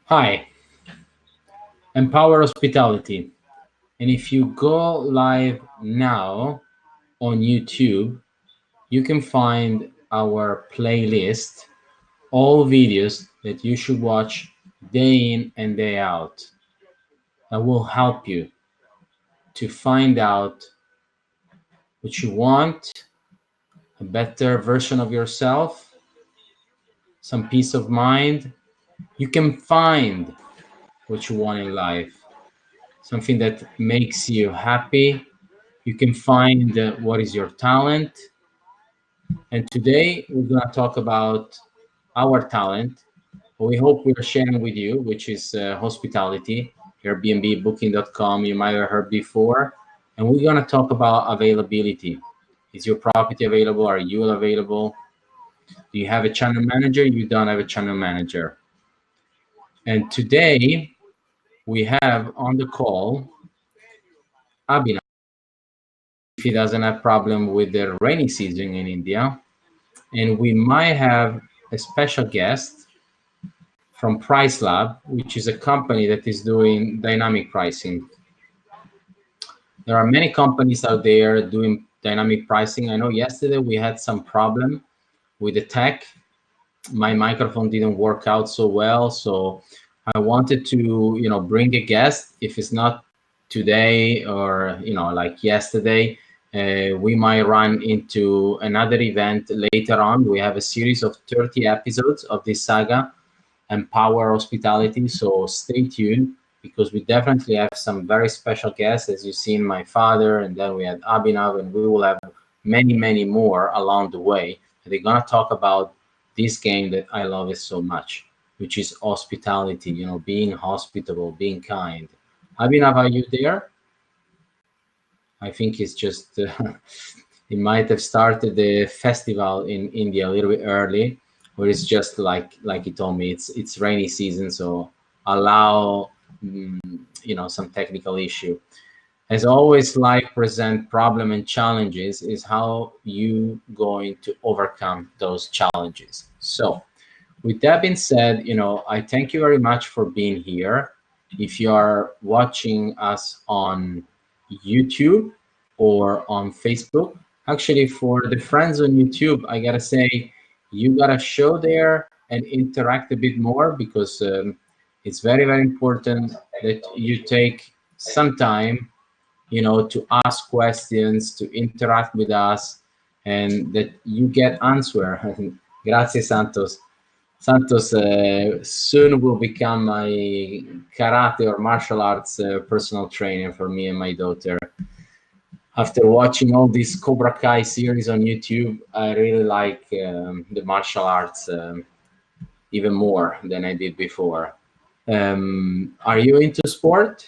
Hi, Empower Hospitality. And if you go live now on YouTube, you can find our playlist, all videos that you should watch day in and day out. That will help you to find out what you want, a better version of yourself, some peace of mind. You can find what you want in life, something that makes you happy. You can find what is your talent. And today we're going to talk about our talent. We hope we are sharing with you, which is hospitality, Airbnb, Booking.com, you might have heard before. And we're going to talk about availability. Is your property available? Are you available? Do you have a channel manager? You don't have a channel manager. And today we have on the call Abhinav. If he doesn't have problem with the rainy season in India, and we might have a special guest from Price Lab, which is a company that is doing dynamic pricing. There are many companies out there doing dynamic pricing. I know yesterday we had some problem with the tech. My microphone didn't work out so well, so I wanted to, bring a guest. If it's not today or like yesterday, we might run into another event later on. We have a series of 30 episodes of this saga, Empower Hospitality. So stay tuned because we definitely have some very special guests, as you've seen my father, and then we had Abhinav, and we will have many, many more along the way. And they're gonna talk about this game that I love it so much, which is hospitality, being hospitable, being kind. Abhinav, are you there? I think it's just, he might have started the festival in India a little bit early, where it's just like he told me, it's rainy season, so allow some technical issue. As always, life present problem and challenges is how you going to overcome those challenges. So with that being said, I thank you very much for being here. If you are watching us on YouTube or on Facebook, actually for the friends on YouTube, I gotta say, you gotta show there and interact a bit more because it's very, very important that you take some time, to ask questions, to interact with us, and that you get answer. Grazie, Santos. Santos soon will become my karate or martial arts personal trainer for me and my daughter. After watching all these Cobra Kai series on YouTube, I really like the martial arts even more than I did before. Are you into sport?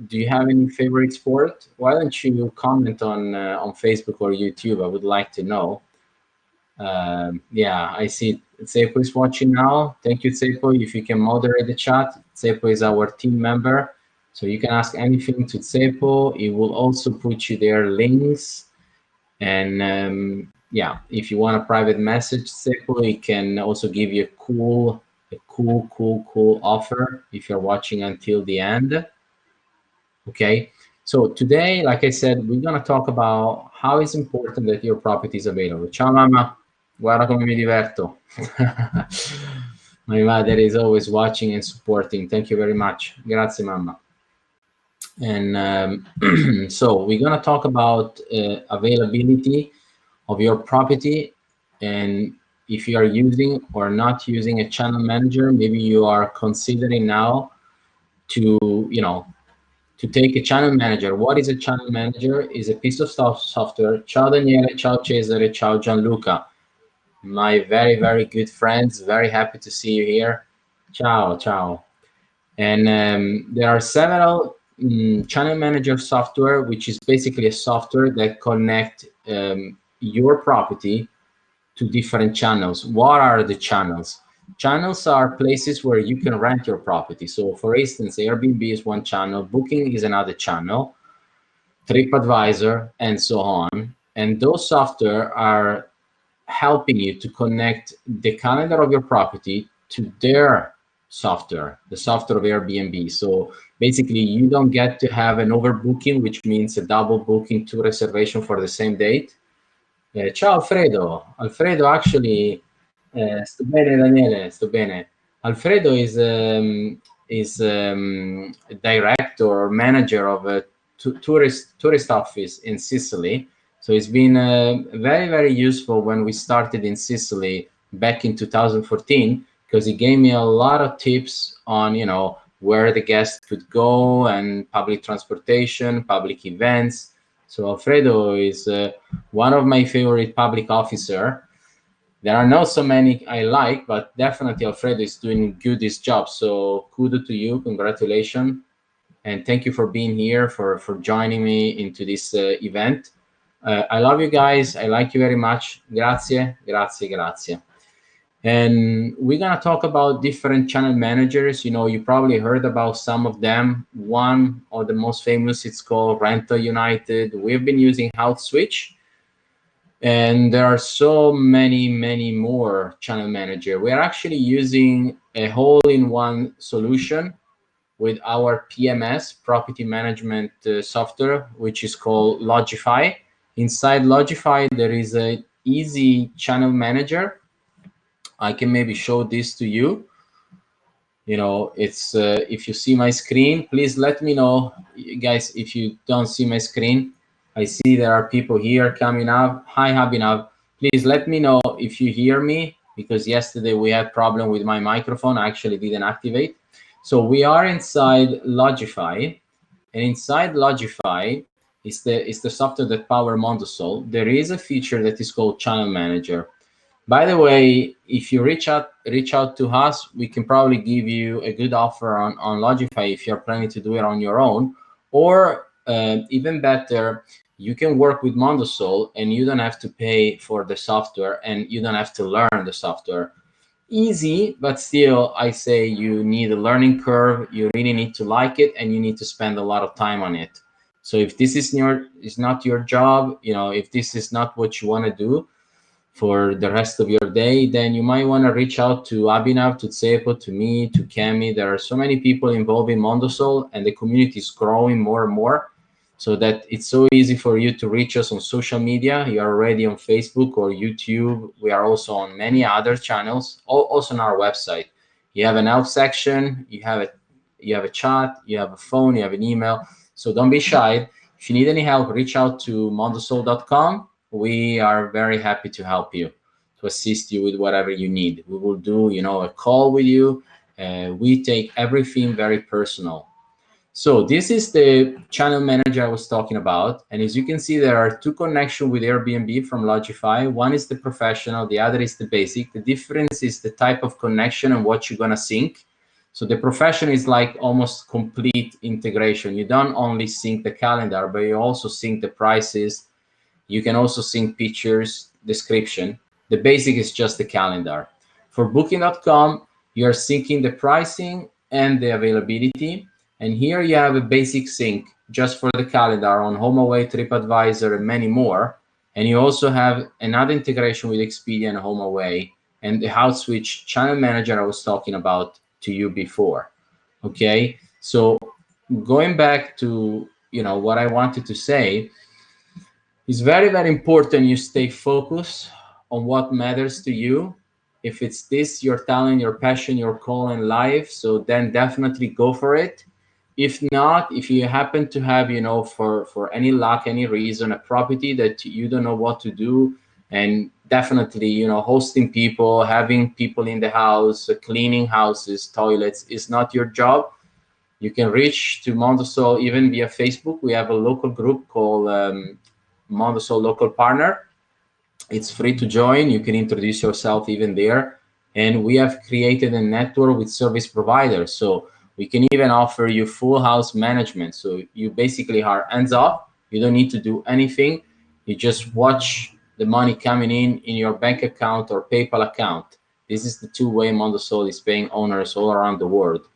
Do you have any favorite sport? Why don't you comment on Facebook or YouTube? I would like to know. Yeah, I see Tsepo is watching now. Thank you, Tsepo. If you can moderate the chat, Tsepo is our team member. So you can ask anything to Tsepo. It will also put you there links. And yeah, if you want a private message, Tsepo, it can also give you a cool offer if you're watching until the end. Okay. So today, like I said, we're going to talk about how it's important that your property is available. Ciao, mamma. Guarda come mi diverto. My mother is always watching and supporting. Thank you very much. Grazie, mamma. And so we're going to talk about availability of your property, and if you are using or not using a channel manager, maybe you are considering now to, to take a channel manager. What is a channel manager? Is a piece of software. Ciao Daniele, ciao Cesare, ciao Gianluca. My very, very good friends. Very happy to see you here. Ciao, ciao. And there are several channel manager software, which is basically a software that connect your property to different channels. What are the channels? Channels are places where you can rent your property. So for instance, Airbnb is one channel, Booking is another channel, TripAdvisor, and so on. And those software are helping you to connect the calendar of your property to their software, the software of Airbnb. So basically, you don't get to have an overbooking, which means a double booking, two reservation for the same date. Ciao Alfredo. Alfredo actually, sto bene Daniele, sto bene. Alfredo is a director or manager of a tourist office in Sicily. So it's been very very useful when we started in Sicily back in 2014, because he gave me a lot of tips on, you know, where the guests could go and public transportation, public events. So Alfredo is one of my favorite public officer. There are not so many I like, but definitely Alfredo is doing good his job. So kudos to you, congratulations, and thank you for being here, for joining me into this event. I love you guys. I like you very much. Grazie, grazie, grazie. And we're gonna talk about different channel managers. You know, you probably heard about some of them. One of the most famous, it's called Rental United. We've been using House and there are so many more channel manager. We are actually using a whole-in-one solution with our PMS, property management software, which is called Logify. Inside Logify, there is a easy channel manager. I can maybe show this to you. You know, it's if you see my screen, please let me know, guys, if you don't see my screen. I see there are people here coming up. Hi Habinav, please let me know if you hear me, because yesterday we had problem with my microphone. I actually didn't activate. So we are inside Logify, and inside Logify is the software that power Mondosol. There is a feature that is called channel manager. By the way, if you reach out to us, we can probably give you a good offer on Logify if you're planning to do it on your own. Or even better, you can work with Mondosol and you don't have to pay for the software and you don't have to learn the software. Easy, but still, I say you need a learning curve. You really need to like it and you need to spend a lot of time on it. So if this is not your job, you know, if this is not what you want to do for the rest of your day, then you might want to reach out to Abhinav, to Tsepo, to me, to Cami. There are so many people involved in Mondosol, and the community is growing more and more, so that it's so easy for you to reach us on social media. You are already on Facebook or YouTube. We are also on many other channels, also on our website. You have an help section, you have a chat, you have a phone, you have an email. So don't be shy. If you need any help, reach out to mondosol.com. We are very happy to help you, to assist you with whatever you need. We will do, you know, a call with you. We take everything very personal. So this is the channel manager I was talking about. And as you can see, there are two connections with Airbnb from Logify. One is the professional, the other is the basic. The difference is the type of connection and what you're gonna sync. So the professional is like almost complete integration. You don't only sync the calendar, but you also sync the prices. You can also sync pictures, description. The basic is just the calendar. For booking.com, you're syncing the pricing and the availability. And here you have a basic sync just for the calendar on HomeAway, TripAdvisor, and many more. And you also have another integration with Expedia and HomeAway and the house switch channel manager I was talking about to you before. Okay, so going back to, you know, what I wanted to say, it's very important you stay focused on what matters to you. If it's this, your talent, your passion, your call in life, so then definitely go for it. If not, if you happen to have, you know, for any luck, any reason, a property that you don't know what to do, and definitely, you know, hosting people, having people in the house, cleaning houses, toilets is not your job, you can reach to Mondosol even via Facebook. We have a local group called Mondosol Local Partner. It's free to join. You can introduce yourself even there. And we have created a network with service providers. So we can even offer you full house management. So you basically are hands off. You don't need to do anything. You just watch the money coming in your bank account or PayPal account. This is the two-way Mondosol is paying owners all around the world.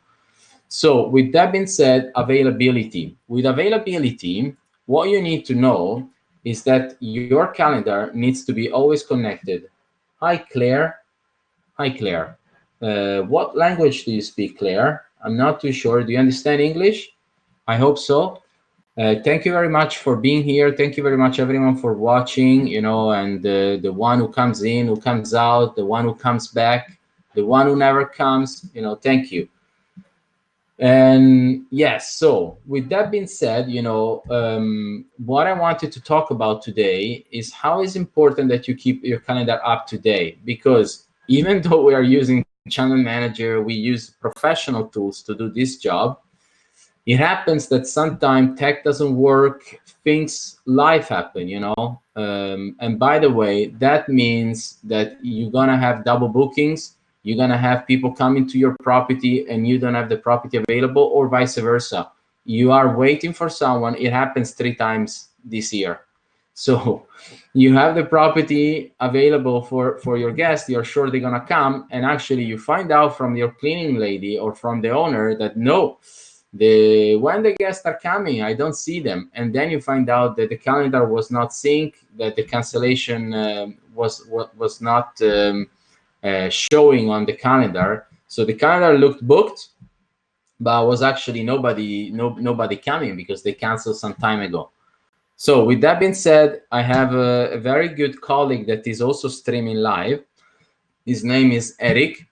So with that being said, availability. With availability, what you need to know is that your calendar needs to be always connected. Hi, Claire. Hi, Claire. What language do you speak, Claire? I'm not too sure. Do you understand English? I hope so. Thank you very much for being here. Thank you very much, everyone, for watching. And the one who comes in, who comes out, the one who comes back, the one who never comes. Thank you. And yes, so with that being said, what I wanted to talk about today is how it's important that you keep your calendar up to date, because even though we are using Channel Manager, we use professional tools to do this job. It happens that sometimes tech doesn't work, things, life happen, and by the way, that means that you're gonna have double bookings. You're gonna have people coming to your property and you don't have the property available, or vice versa. You are waiting for someone. It happens 3 times this year. So you have the property available for your guests. You're sure they're gonna come, and actually you find out from your cleaning lady or from the owner that no, when the guests are coming, I don't see them. And then you find out that the calendar was not synced, that the cancellation was not showing on the calendar. So the calendar looked booked, but was actually nobody coming because they canceled some time ago. So with that being said, I have a very good colleague that is also streaming live. His name is Eric.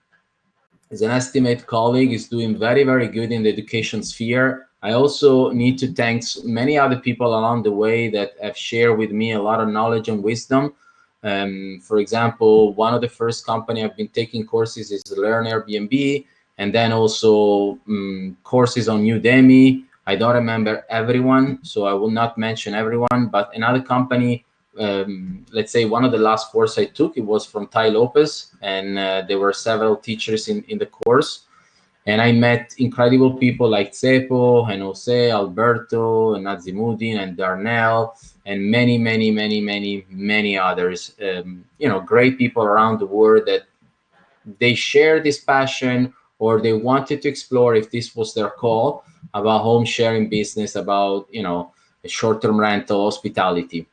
He's an estimate colleague. He's doing very, very good in the education sphere. I also need to thank many other people along the way that have shared with me a lot of knowledge and wisdom. For example, one of the first company I've been taking courses is Learn Airbnb, and then also courses on Udemy. I don't remember everyone, so I will not mention everyone, but another company, let's say one of the last course I took, it was from Tai Lopez, and there were several teachers in the course. And I met incredible people like Cepo and Jose, Alberto, and Nazimuddin and Darnell, and many, many, many, many, many others. Great people around the world that they share this passion, or they wanted to explore, if this was their call, about home sharing business, about short-term rental, hospitality.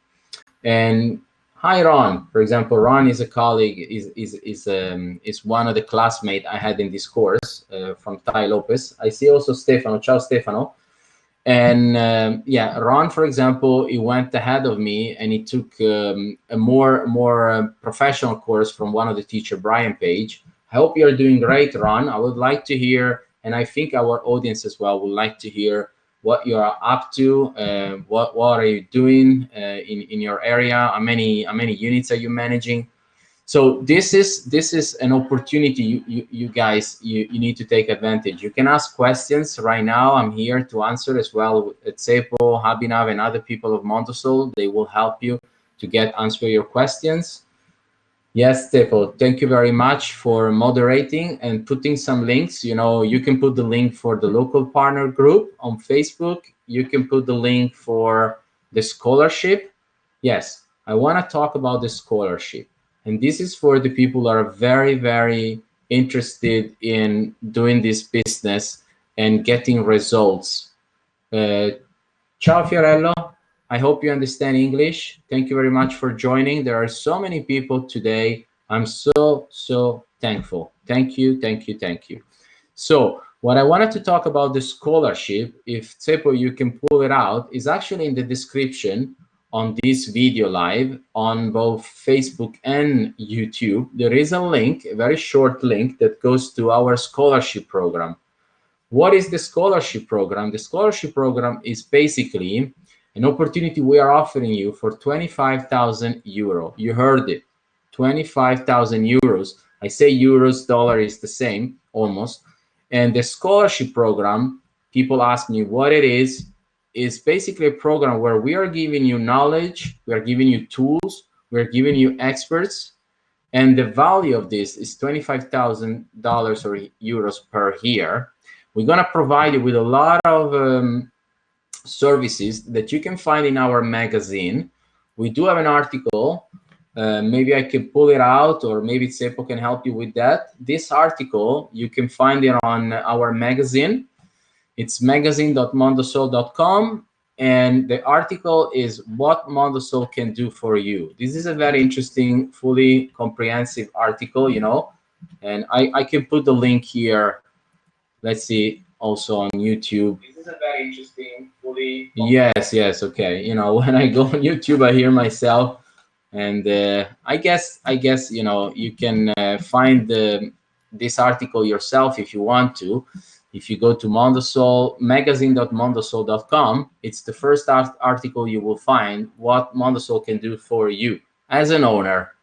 And hi, Ron. For example, Ron is a colleague, is one of the classmates I had in this course from Tai Lopez. I see also Stefano. Ciao, Stefano. And yeah, Ron, for example, he went ahead of me and he took a more professional course from one of the teacher, Brian Page. I hope you're doing great, Ron. I would like to hear, and I think our audience as well would like to hear what you are up to, what are you doing in your area, how many units are you managing. So this is an opportunity you guys you need to take advantage. You can ask questions right now. I'm here to answer as well at Cepo, Habinav, and other people of Mondosol. They will help you to answer your questions. Yes, Cepo, thank you very much for moderating and putting some links. You can put the link for the local partner group on Facebook. You can put the link for the scholarship. Yes, I want to talk about the scholarship. And this is for the people that are very, very interested in doing this business and getting results. Ciao, Fiorello. I hope you understand English. Thank you very much for joining. There are so many people today. I'm so thankful. Thank you, thank you, thank you. So what I wanted to talk about the scholarship, if Cepo, you can pull it out, is actually in the description on this video live on both Facebook and YouTube. There is a link, a very short link that goes to our scholarship program. What is the scholarship program? The scholarship program is basically an opportunity we are offering you for 25,000 euro. You heard it, 25,000 euros. I say euros, dollar is the same, almost. And the scholarship program, people ask me what it is basically a program where we are giving you knowledge, we are giving you tools, we are giving you experts, and the value of this is $25,000 or euros per year. We're going to provide you with a lot of services that you can find in our magazine. We do have an article. Maybe I can pull it out, or maybe Cepo can help you with that. This article, you can find it on our magazine. It's magazine.mondosol.com. And the article is what Mondosol can do for you. This is a very interesting, fully comprehensive article. And I can put the link here. Let's see, also on YouTube. This is a very interesting, fully. Yes, yes, okay. When I go on YouTube, I hear myself, and I guess you can find this article yourself if you want to. If you go to Mondosol magazine.mondosol.com, it's the first article you will find what Mondosol can do for you as an owner.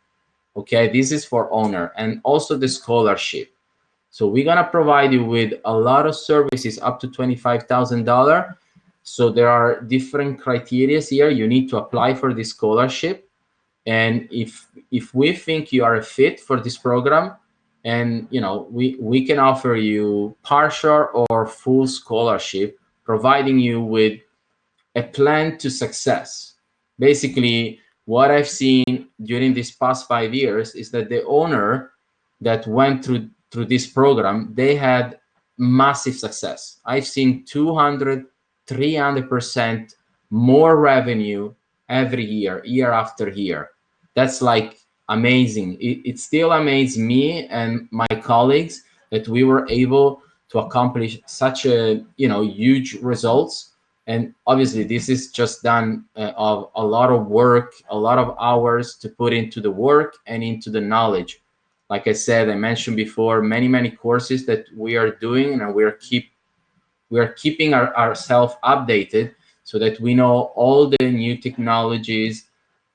Okay, this is for owner, and also the scholarship. So we're gonna provide you with a lot of services up to $25,000. So there are different criteria here. You need to apply for this scholarship, and if we think you are a fit for this program, and we can offer you partial or full scholarship, providing you with a plan to success. Basically, what I've seen during these past 5 years is that the owner that went through this program, they had massive success. I've seen 200, 300% more revenue every year after year. That's like amazing. It still amazes me and my colleagues that we were able to accomplish such a huge results. And obviously this is just done of a lot of work, a lot of hours to put into the work and into the knowledge. Like I said, I mentioned before, many courses that we are doing, and we are keeping ourselves updated so that we know all the new technologies.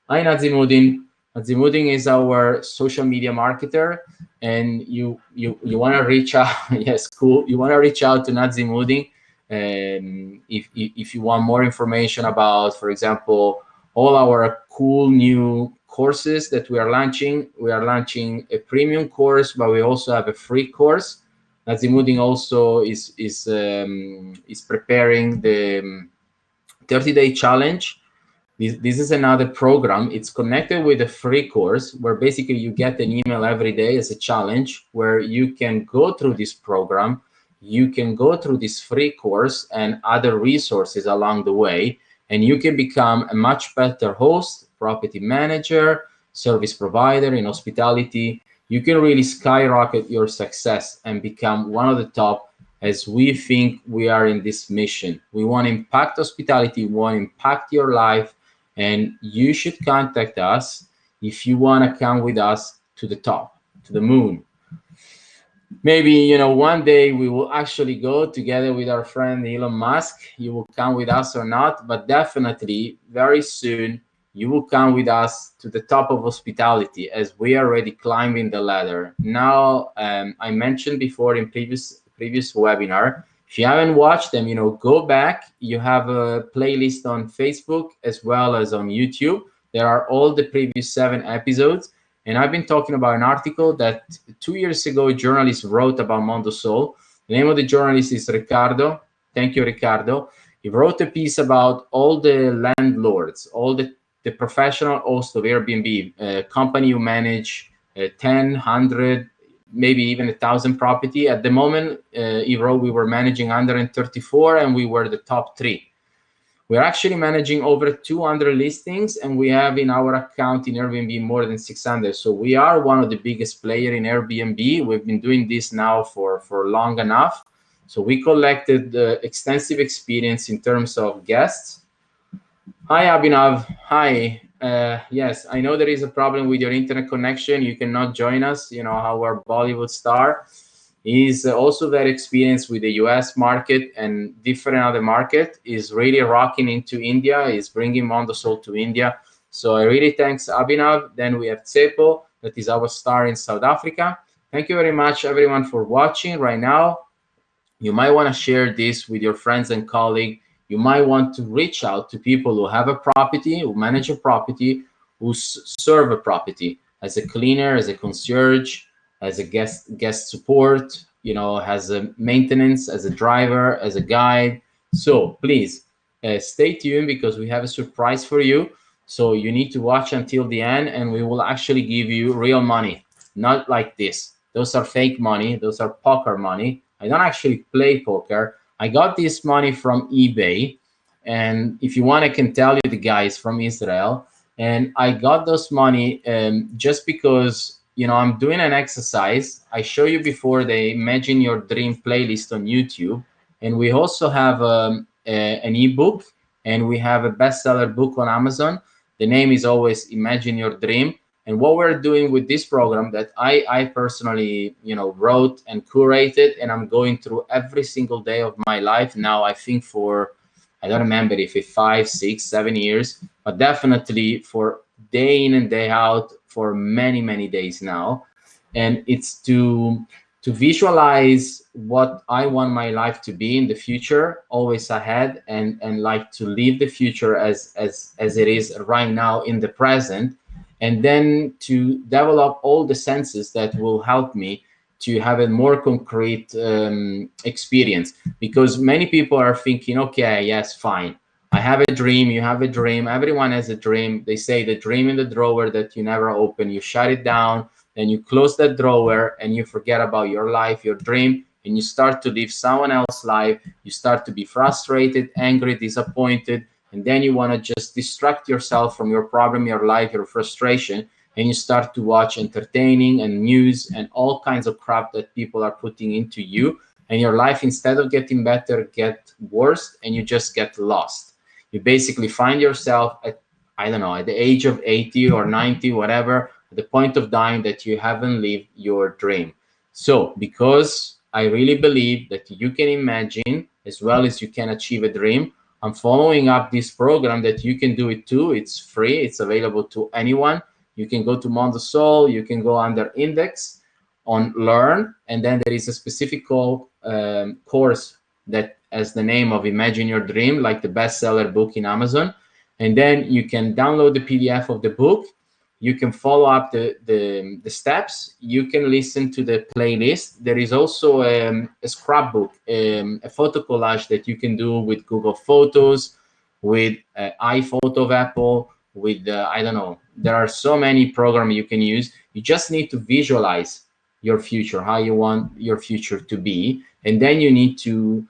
Hi, Nazimudin. Nazimudin is our social media marketer, and you want to reach out. Yes, cool. You want to reach out to Nazimudin, if you want more information about, for example, all our cool new courses that we are launching. We are launching a premium course, but we also have a free course. Nazimudin also is preparing the 30-day challenge. This is another program. It's connected with a free course where basically you get an email every day as a challenge where you can go through this program, you can go through this free course and other resources along the way, and you can become a much better host, property manager, service provider in hospitality. You can really skyrocket your success and become one of the top, as we think we are in this mission. We want to impact hospitality, we want to impact your life, and you should contact us if you want to come with us to the top, to the moon. Maybe one day we will actually go together with our friend Elon Musk. You will come with us or not, but definitely very soon you will come with us to the top of hospitality, as we are already climbing the ladder now. I mentioned before in previous webinar, if you haven't watched them, go back. You have a playlist on Facebook as well as on YouTube. There are all the previous 7 episodes. And I've been talking about an article that 2 years ago a journalist wrote about Mondosol. The name of the journalist is Ricardo. Thank you, Ricardo. He wrote a piece about all the landlords, all the professional hosts of Airbnb, company who manage 10, 100, maybe even 1,000 property. At the moment, he wrote we were managing 134 and we were the top 3. We're actually managing over 200 listings, and we have in our account in Airbnb more than 600. So we are one of the biggest players in Airbnb. We've been doing this now for long enough. So we collected extensive experience in terms of guests. Hi, Abhinav. Hi. Yes, I know there is a problem with your internet connection. You cannot join us. Our Bollywood star is also very experienced with the US market and different other market. Is really rocking into India. Is bringing Mondosol to India. So I really thanks Abhinav. Then we have Tsepo, that is our star in South Africa. Thank you very much, everyone, for watching right now. You might want to share this with your friends and colleagues. You might want to reach out to people who have a property, who manage a property, who serve a property as a cleaner, as a concierge, as a guest support, as a maintenance, as a driver, as a guide. So please stay tuned, because we have a surprise for you. So you need to watch until the end, and we will actually give you real money, not like this. Those are fake money. Those are poker money. I don't actually play poker. I got this money from eBay. And if you want, I can tell you the guys from Israel. And I got those money just because I'm doing an exercise. I show you before the Imagine Your Dream playlist on YouTube, and we also have an ebook, and we have a bestseller book on Amazon. The name is always Imagine Your Dream. And what we're doing with this program that I personally, wrote and curated, and I'm going through every single day of my life now. I think for, I don't remember if it's 5, 6, 7 years, but definitely for day in and day out for many, many days now. And it's to visualize what I want my life to be in the future, always ahead, and like to live the future as it is right now in the present, and then to develop all the senses that will help me to have a more concrete experience. Because many people are thinking, okay, yes, fine, I have a dream, you have a dream, everyone has a dream. They say the dream in the drawer that you never open, you shut it down, then you close that drawer and you forget about your life, your dream, and you start to live someone else's life. You start to be frustrated, angry, disappointed, and then you want to just distract yourself from your problem, your life, your frustration, and you start to watch entertaining and news and all kinds of crap that people are putting into you, and your life, instead of getting better, get worse, and you just get lost. You basically find yourself at, I don't know, at the age of 80 or 90, whatever, at the point of dying, that you haven't lived your dream. So because I really believe that you can imagine as well as you can achieve a dream, I'm following up this program that you can do it too. It's free. It's available to anyone. You can go to Mondosol. You can go under Index on Learn, and then there is a specific course that has the name of Imagine Your Dream, like the bestseller book in Amazon. And then you can download the PDF of the book. You can follow up the steps. You can listen to the playlist. There is also a scrapbook, a photo collage that you can do with Google Photos, with iPhoto of Apple, with, I don't know, there are so many programs you can use. You just need to visualize your future, how you want your future to be. And then you need to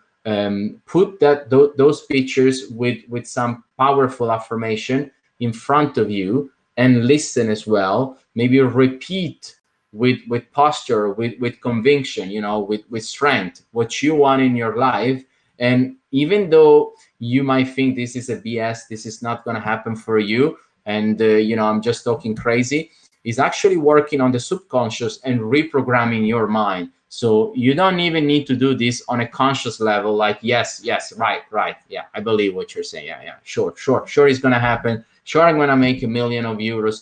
put those pictures with some powerful affirmation in front of you, and listen as well. Maybe repeat with posture, with conviction, with strength, what you want in your life. And even though you might think this is a BS, this is not going to happen for you, and I'm just talking crazy, is actually working on the subconscious and reprogramming your mind. So you don't even need to do this on a conscious level, like, yes, right, yeah, I believe what you're saying, yeah, sure it's going to happen, sure I'm going to make €1 million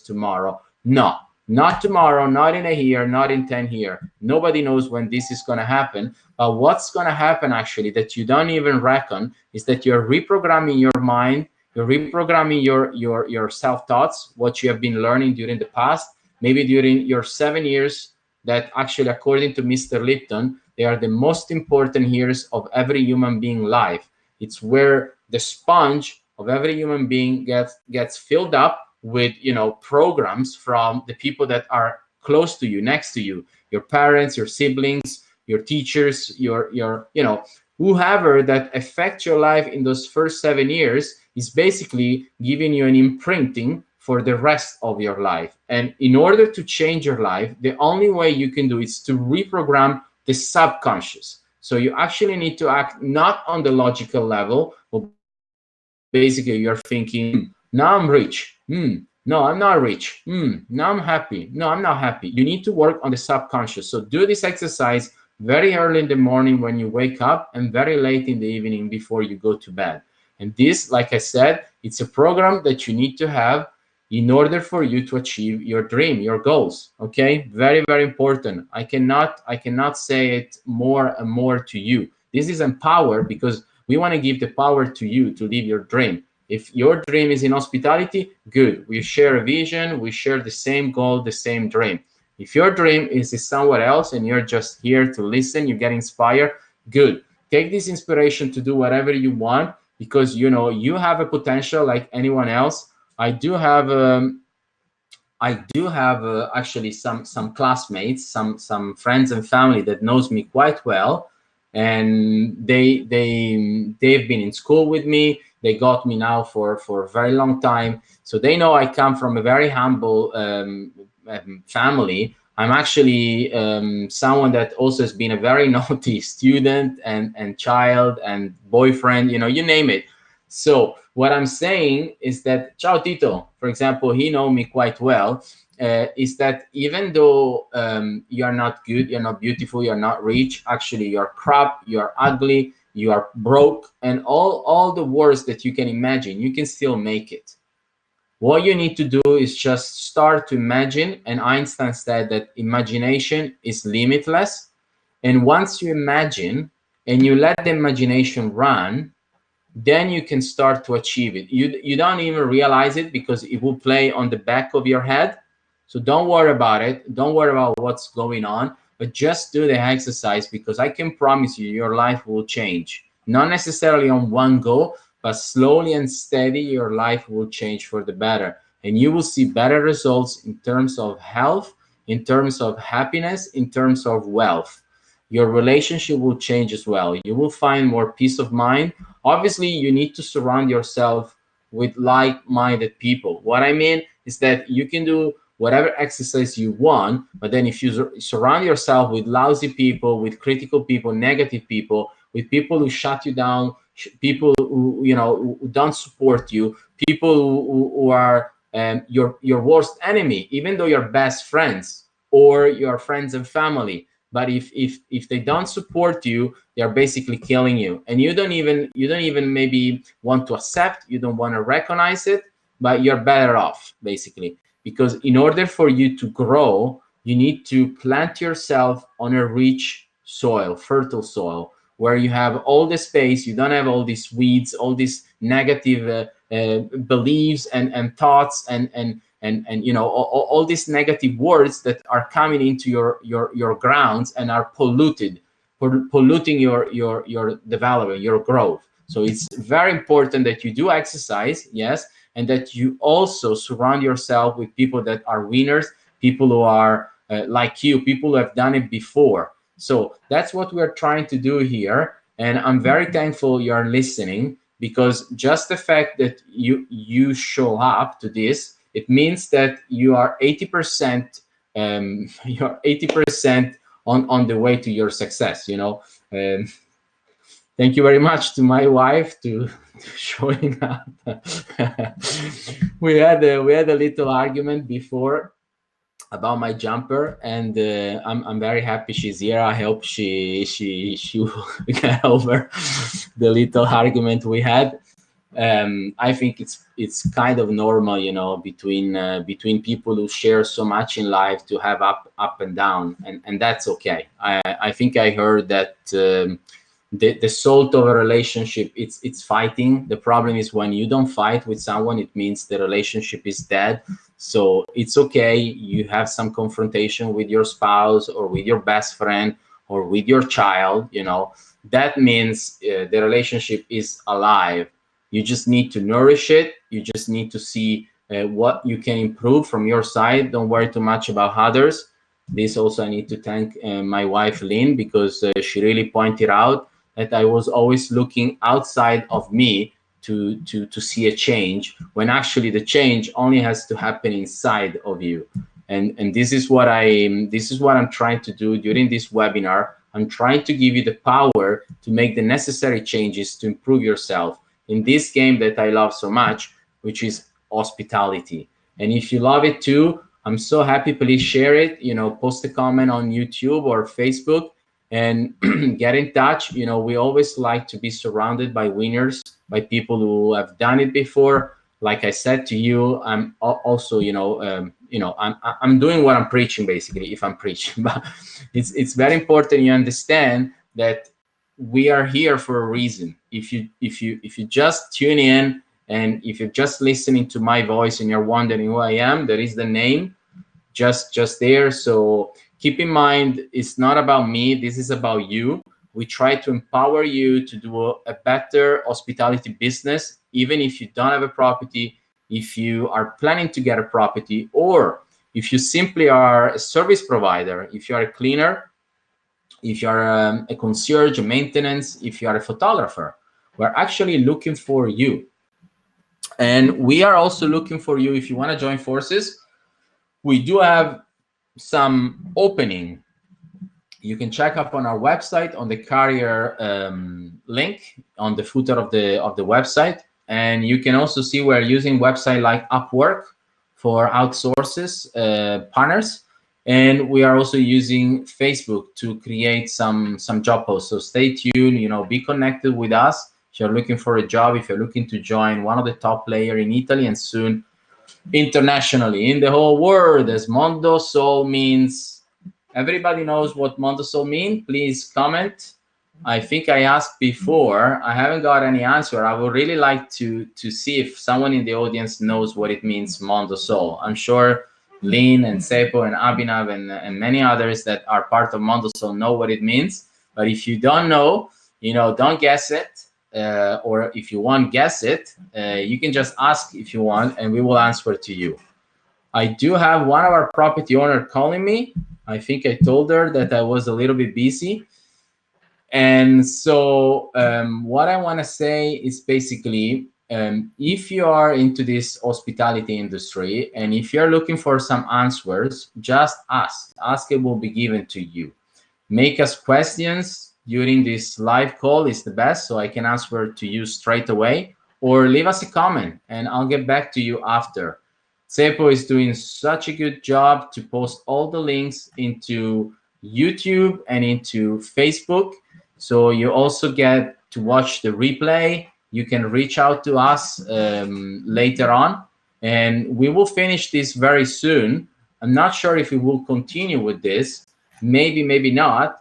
tomorrow. No, not tomorrow, not in a year, not in 10 years. Nobody knows when this is going to happen. But what's going to happen actually that you don't even reckon is that you're reprogramming your mind. You're reprogramming your self-thoughts, what you have been learning during the past, maybe during your 7 years, that actually, according to Mr. Lipton, they are the most important years of every human being life. It's where the sponge of every human being gets filled up with, programs from the people that are close to you, next to you, your parents, your siblings, your teachers, your whoever that affect your life in those first 7 years is basically giving you an imprinting for the rest of your life. And in order to change your life, the only way you can do is to reprogram the subconscious. So you actually need to act not on the logical level, but basically you're thinking, now I'm rich. No, I'm not rich. Now I'm happy. No, I'm not happy. You need to work on the subconscious. So do this exercise very early in the morning when you wake up, and very late in the evening before you go to bed. And this, like I said, it's a program that you need to have in order for you to achieve your dream, your goals. Okay, very, very important. I cannot say it more and more to you. This is empower, because we want to give the power to you to live your dream. If your dream is in hospitality, good. We share a vision, we share the same goal, the same dream. If your dream is somewhere else and you're just here to listen, you get inspired, good. Take this inspiration to do whatever you want, because you have a potential like anyone else. I do have actually some classmates, some friends and family that knows me quite well, and they've been in school with me. They got me now for a very long time, so they know I come from a very humble family. I'm actually someone that also has been a very naughty student and child and boyfriend, you name it. So what I'm saying is that Ciao Tito, for example, he know me quite well. Is that even though you're not good, you're not beautiful, you're not rich, actually you're crap, you're ugly, you are broke, and all the words that you can imagine, you can still make it. What you need to do is just start to imagine, and Einstein said that imagination is limitless. And once you imagine and you let the imagination run, then you can start to achieve it. You don't even realize it because it will play on the back of your head. So don't worry about it. Don't worry about what's going on, but just do the exercise, because I can promise you your life will change. Not necessarily on one go, but slowly and steady your life will change for the better. And you will see better results in terms of health, in terms of happiness, in terms of wealth. Your relationship will change as well. You will find more peace of mind. Obviously, you need to surround yourself with like-minded people. What I mean is that you can do whatever exercise you want, but then if you surround yourself with lousy people, with critical people, negative people, with people who shut you down, people who who don't support you, people who are your worst enemy, even though you're best friends or your friends and family. But if they don't support you, they're basically killing you, and you don't even maybe want to accept, you don't want to recognize it, but you're better off basically, because in order for you to grow, you need to plant yourself on a rich soil, fertile soil, where you have all the space, you don't have all these weeds, all these negative beliefs and thoughts and all these negative words that are coming into your grounds and are polluting your development, your growth. So it's very important that you do exercise, yes, and that you also surround yourself with people that are winners, people who are like you, people who have done it before. So that's what we're trying to do here, and I'm very thankful you're listening, because just the fact that you show up to this, it means that you are 80% you're 80% on the way to your success, thank you very much to my wife to showing up. We had a little argument before about my jumper, and I'm very happy she's here. I hope she will get over the little argument we had. I think it's kind of normal, between people who share so much in life, to have up and down, and that's okay. I think I heard that the salt of a relationship, it's fighting. The problem is when you don't fight with someone, it means the relationship is dead. So it's okay, you have some confrontation with your spouse or with your best friend or with your child, that means the relationship is alive. You just need to nourish it. You just need to see what you can improve from your side. Don't worry too much about others. This also I need to thank my wife Lynn, because she really pointed out that I was always looking outside of me to see a change, when actually the change only has to happen inside of you. And this is what I'm trying to do during this webinar. I'm trying to give you the power to make the necessary changes to improve yourself in this game that I love so much, which is hospitality. And if you love it too, I'm so happy. Please share it, post a comment on YouTube or Facebook, and get in touch. We always like to be surrounded by winners, by people who have done it before. Like I said to you, I'm also, I'm doing what I'm preaching basically, if I'm preaching. But it's very important you understand that we are here for a reason. If you just tune in, and if you're just listening to my voice and you're wondering who I am, there is the name just there. So keep in mind, it's not about me, this is about you. We try to empower you to do a better hospitality business, even if you don't have a property, if you are planning to get a property, or if you simply are a service provider, if you are a cleaner, if you are a concierge, a maintenance, if you are a photographer. We're actually looking for you. And we are also looking for you if you want to join forces. We do have some opening. You can check up on our website on the career link on the footer of the website, and you can also see we're using website like Upwork for outsources partners, and we are also using Facebook to create some job posts. So stay tuned, be connected with us if you're looking for a job, if you're looking to join one of the top player in Italy and soon internationally in the whole world. As Mondosol means, everybody knows what Mondosol means. Please comment. I think I asked before. I haven't got any answer. I would really like to see if someone in the audience knows what it means, Mondosol. I'm sure Lynn and Sepo and Abhinav and many others that are part of Mondosol know what it means. But if you don't know, don't guess it. Or if you want guess it, you can just ask if you want, and we will answer to you. I do have one of our property owner calling me. I think I told her that I was a little bit busy. And so what I want to say is basically, if you are into this hospitality industry and if you're looking for some answers, just ask. Ask, it will be given to you. Make us questions during this live call is the best, so I can answer to you straight away, or leave us a comment and I'll get back to you after. Sepo is doing such a good job to post all the links into YouTube and into Facebook, so you also get to watch the replay. You can reach out to us later on, and we will finish this very soon. I'm not sure if we will continue with this. Maybe not.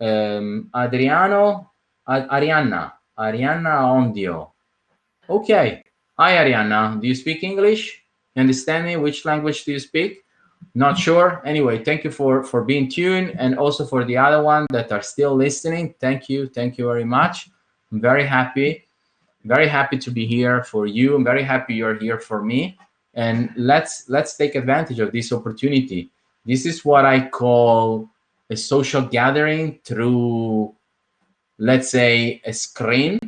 Arianna Ondio. Okay. Hi, Arianna. Do you speak English? You understand me? Which language do you speak? Not sure. Anyway, thank you for being tuned, and also for the other one that are still listening. Thank you very much. I'm very happy to be here for you. I'm very happy you're here for me, and let's take advantage of this opportunity. This is what I call a social gathering through, let's say, a screen.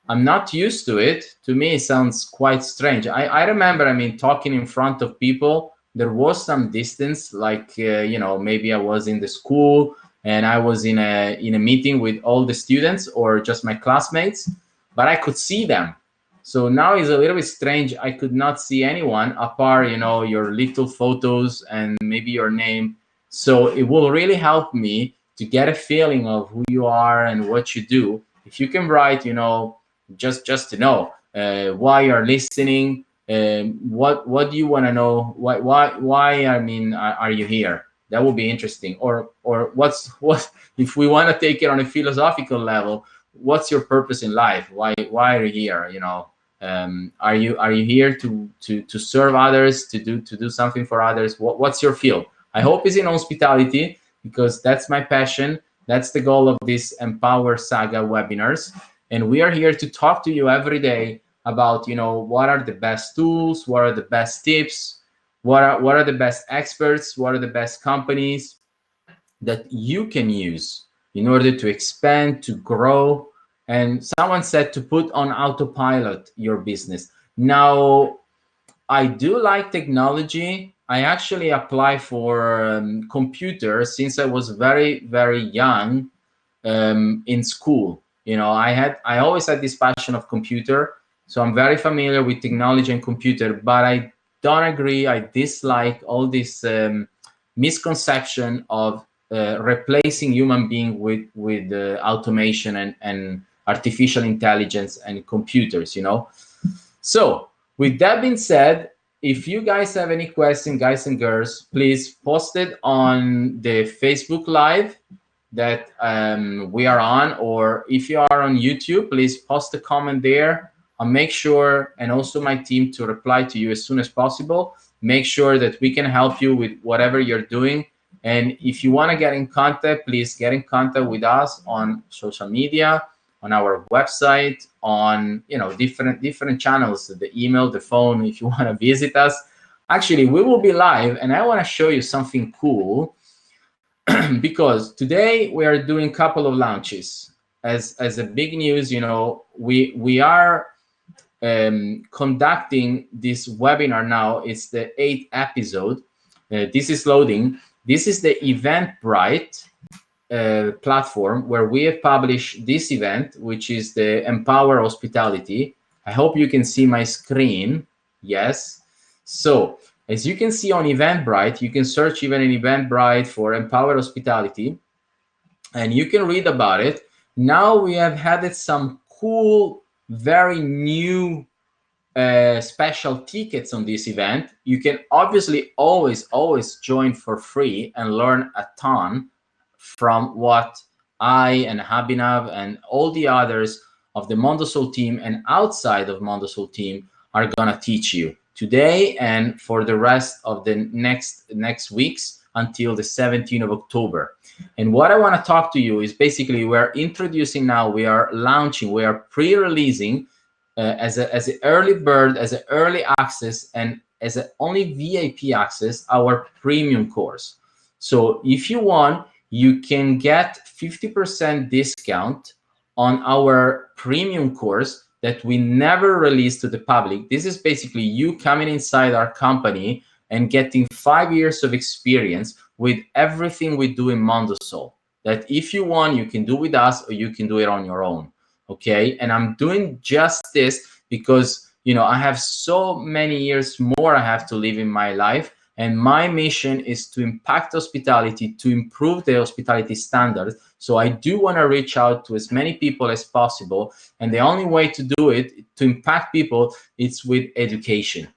I'm not used to it. To me, it sounds quite strange. I remember, talking in front of people. There was some distance, like maybe I was in the school and I was in a meeting with all the students or just my classmates, but I could see them. So now it's a little bit strange. I could not see anyone apart, your little photos and maybe your name. So it will really help me to get a feeling of who you are and what you do. If you can write, just to know why you're listening, what do you want to know, why are you here? That will be interesting. Or what if we want to take it on a philosophical level, what's your purpose in life? Why are you here? Are you here to serve others, to do something for others? What's your field? I hope it's in hospitality, because that's my passion. That's the goal of this Empower Saga webinars. And we are here to talk to you every day about, what are the best tools, what are the best tips, what are the best experts, what are the best companies that you can use in order to expand, to grow. And someone said to put on autopilot your business. Now, I do like technology. I actually apply for computers since I was very, very young in school. I always had this passion of computer, so I'm very familiar with technology and computer, but I don't agree. I dislike all this misconception of replacing human being with automation and artificial intelligence and computers. So with that being said, if you guys have any questions, guys and girls, please post it on the Facebook Live that we are on, or if you are on YouTube, please post a comment there. I'll make sure, and also my team, to reply to you as soon as possible. Make sure that we can help you with whatever you're doing. And if you want to get in contact, please get in contact with us on social media, on our website, on different channels, the email, the phone, if you want to visit us. Actually, we will be live, and I want to show you something cool. Because today we are doing a couple of launches. As a big news, we are conducting this webinar now. It's the 8th episode. This is loading, This is the Eventbrite platform where we have published this event, which is the Empower Hospitality. I hope you can see my screen. Yes. So as you can see on Eventbrite, you can search even in Eventbrite for Empower Hospitality, and you can read about it. Now we have added some cool, very new special tickets on this event. You can obviously always join for free and learn a ton from what I and Habinav and all the others of the Mondosol team and outside of Mondosol team are gonna teach you today and for the rest of the next weeks until the 17th of October. And what I want to talk to you is basically we're introducing now, we are launching, we are pre-releasing as an early bird, as an early access, and as an only VIP access, our premium course. So if you want, you can get 50% discount on our premium course that we never release to the public. This is basically you coming inside our company and getting 5 years of experience with everything we do in Mondosol. That if you want, you can do with us or you can do it on your own. Okay. And I'm doing just this because, I have so many years more I have to live in my life. And my mission is to impact hospitality, to improve the hospitality standards. So I do want to reach out to as many people as possible. And the only way to do it, to impact people, it's with education.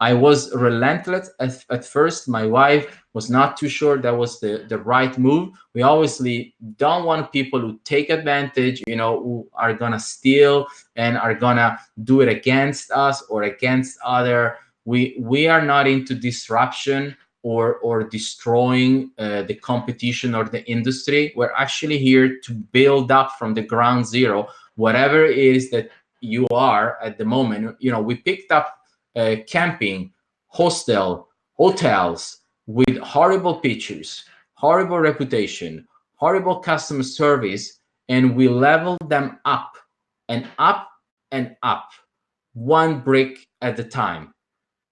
I was relentless at first. My wife was not too sure that was the right move. We obviously don't want people who take advantage, who are going to steal and are going to do it against us or against other. We are not into disruption or destroying the competition or the industry. We're actually here to build up from the ground zero, whatever it is that you are at the moment. We picked up camping, hotels with horrible pictures, horrible reputation, horrible customer service, and we leveled them up and up and up, one brick at a time,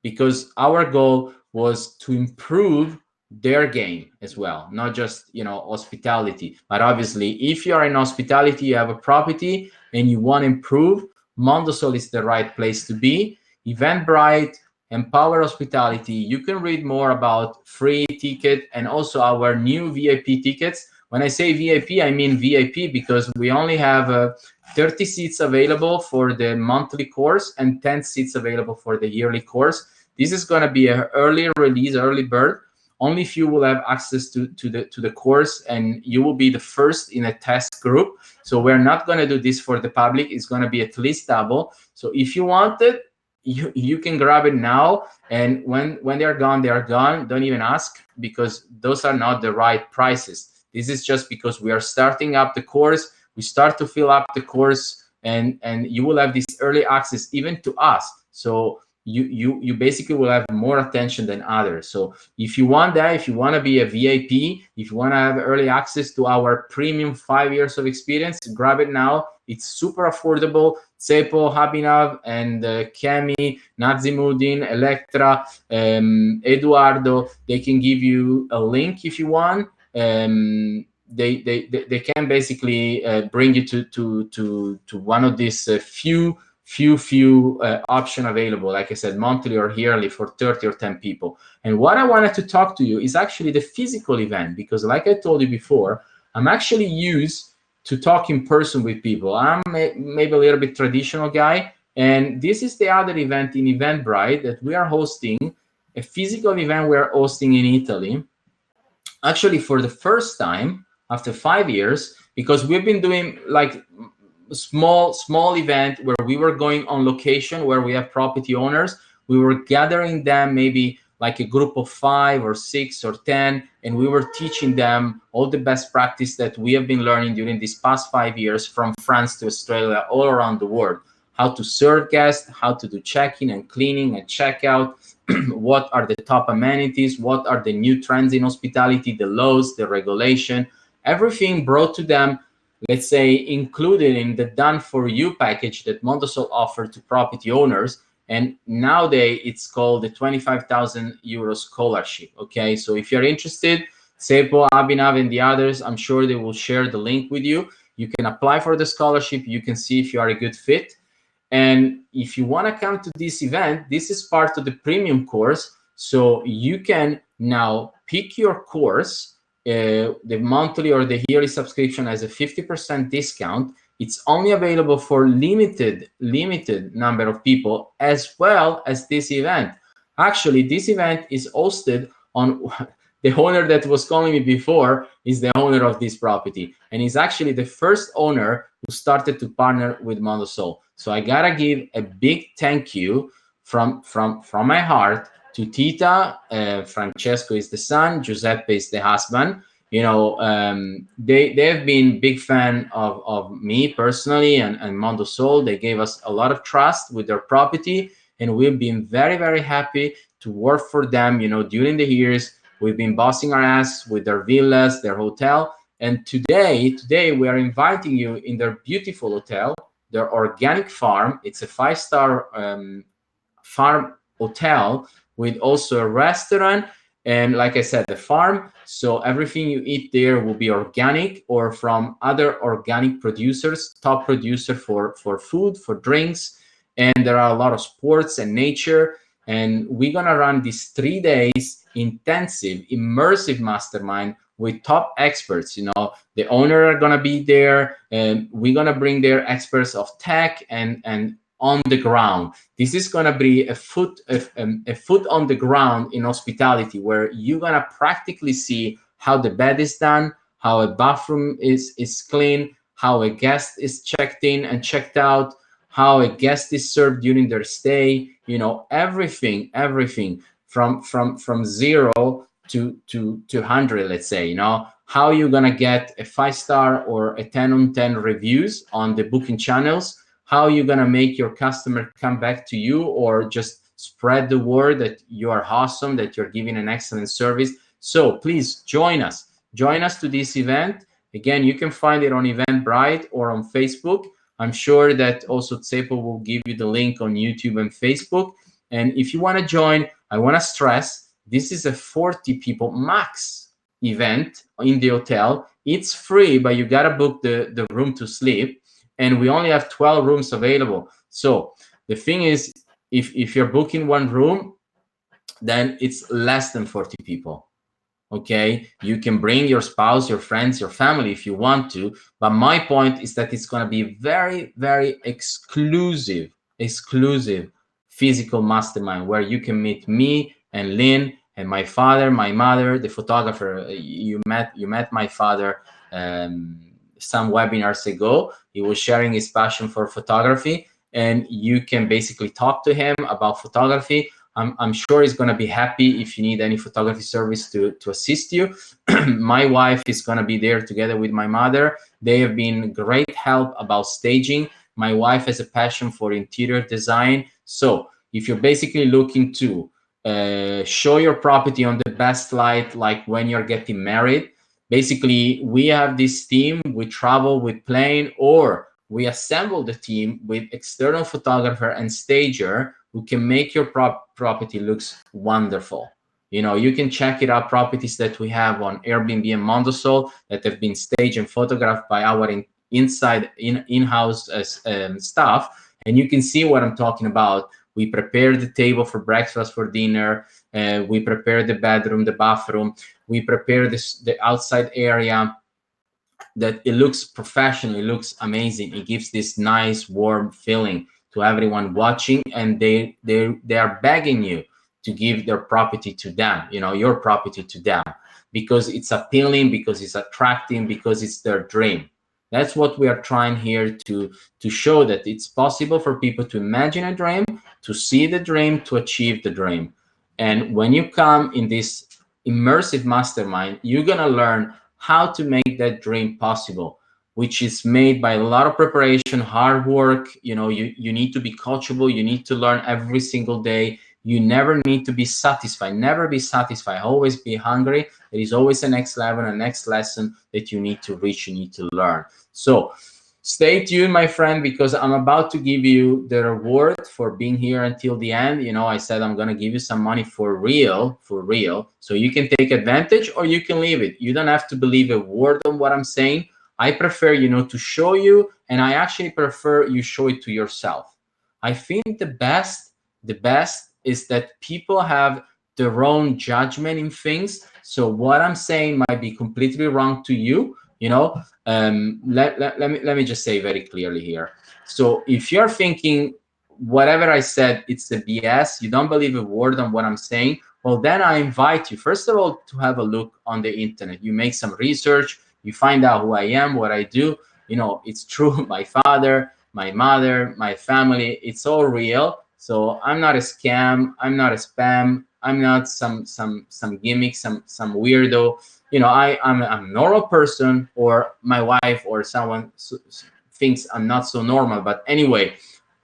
because our goal was to improve their game as well, not just hospitality. But obviously, if you are in hospitality, you have a property and you want to improve, Mondosol is the right place to be. Eventbrite, Empower Hospitality. You can read more about free ticket and also our new VIP tickets. When I say VIP, I mean VIP because we only have 30 seats available for the monthly course and 10 seats available for the yearly course. This is going to be an early release, early bird. Only few will have access to the course, and you will be the first in a test group. So we're not going to do this for the public. It's going to be at least double. So if you want it, you can grab it now, and when they are gone, they are gone. Don't even ask, because those are not the right prices. This is just because we are starting up the course. We start to fill up the course, and you will have this early access even to us. So you basically will have more attention than others. So if you want that, if you want to be a VIP, if you want to have early access to our premium 5 years of experience, grab it now. It's super affordable. Tsepo, Habinav, and Kemi, Nazimudin, Electra, Eduardo, they can give you a link if you want. They can basically bring you to one of these few option available, like I said, monthly or yearly for 30 or 10 people. And what I wanted to talk to you is actually the physical event, because like I told you before, I'm actually used to talk in person with people. I'm maybe a little bit traditional guy, and this is the other event in Eventbrite that we are hosting, a physical event we are hosting in Italy, actually for the first time after 5 years, because we've been doing like small event where we were going on location where we have property owners. We were gathering them, maybe like a group of 5 or 6 or 10, and we were teaching them all the best practice that we have been learning during these past 5 years, from France to Australia, all around the world. How to serve guests, how to do check-in and cleaning and checkout, what are the top amenities, what are the new trends in hospitality, the laws, the regulation, everything brought to them, let's say included in the done for you package that Mondosol offered to property owners. And nowadays it's called the 25,000 euro scholarship. Okay, so if you're interested, Sepo, Abhinav, and the others, I'm sure they will share the link with you. You can apply for the scholarship. You can see if you are a good fit. And if you want to come to this event, this is part of the premium course. So you can now pick your course. The monthly or the yearly subscription has a 50% discount. It's only available for limited number of people, as well as this event. Actually, this event is hosted on the owner that was calling me before is the owner of this property, and he's actually the first owner who started to partner with Mondosol. So I gotta give a big thank you from my heart to Tita. Francesco is the son, Giuseppe is the husband. You know, they've been big fan of me personally and Mondosol. They gave us a lot of trust with their property, and we've been very, very happy to work for them. You know, during the years, we've been bossing our ass with their villas, their hotel. And today we are inviting you in their beautiful hotel, their organic farm. It's a 5-star farm hotel with also a restaurant. And like I said, the farm. So everything you eat there will be organic or from other organic producers, top producer for food, for drinks. And there are a lot of sports and nature. And we're going to run these 3 days intensive, immersive mastermind with top experts. You know, the owner are going to be there, and we're going to bring their experts of tech and on the ground. This is going to be a foot on the ground in hospitality, where you're going to practically see how the bed is done, how a bathroom is clean, how a guest is checked in and checked out, how a guest is served during their stay. You know, everything from 0 to 100, let's say. You know, how you're going to get a 5-star or a 10 on 10 reviews on the booking channels, how you're going to make your customer come back to you, or just spread the word that you are awesome, that you're giving an excellent service. So please join us to this event. Again, you can find it on Eventbrite or on Facebook. I'm sure that also Tsepo will give you the link on YouTube and Facebook. And if you want to join, I want to stress, this is a 40 people max event in the hotel. It's free, but you got to book the room to sleep. And we only have 12 rooms available. So the thing is, if you're booking one room, then it's less than 40 people. Okay, you can bring your spouse, your friends, your family if you want to. But my point is that it's going to be very, very exclusive physical mastermind, where you can meet me and Lynn and my father, my mother, the photographer. You met my father some webinars ago. He was sharing his passion for photography, and you can basically talk to him about photography. I'm sure he's going to be happy if you need any photography service to assist you. My wife is going to be there together with my mother. They have been great help about staging. My wife has a passion for interior design. So if you're basically looking to show your property on the best light, like when you're getting married, basically we have this team. We travel with plane, or we assemble the team with external photographer and stager who can make your property looks wonderful. You know, you can check it out, properties that we have on Airbnb and Mondosol that have been staged and photographed by our in-house staff, and you can see what I'm talking about. We prepare the table for breakfast, for dinner. We prepare the bedroom, the bathroom. We prepare the outside area, that it looks professional, it looks amazing. It gives this nice warm feeling to everyone watching, and they are begging you to give their property to them, you know, your property to them, because it's appealing, because it's attracting, because it's their dream. That's what we are trying here to show, that it's possible for people to imagine a dream, to see the dream, to achieve the dream. And when you come in this immersive mastermind, you're gonna learn how to make that dream possible, which is made by a lot of preparation, hard work. You know, you need to be coachable. You need to learn every single day. You never need to be satisfied. Never be satisfied. Always be hungry. There is always a next level, a next lesson that you need to reach, you need to learn. So stay tuned, my friend, because I'm about to give you the reward for being here until the end. I said I'm going to give you some money for real, for real. So you can take advantage or you can leave it. You don't have to believe a word of what I'm saying. I prefer, to show you, and I actually prefer you show it to yourself. I think the best is that people have their own judgment in things. So what I'm saying might be completely wrong to you, let me just say very clearly here. So if you're thinking whatever I said, it's a BS, you don't believe a word on what I'm saying, well, then I invite you, first of all, to have a look on the internet. You make some research, you find out who I am, what I do. It's true. My father, my mother, my family, it's all real. So I'm not a scam. I'm not a spam. I'm not some gimmick, some weirdo. I'm a normal person, or my wife or someone thinks I'm not so normal. But anyway,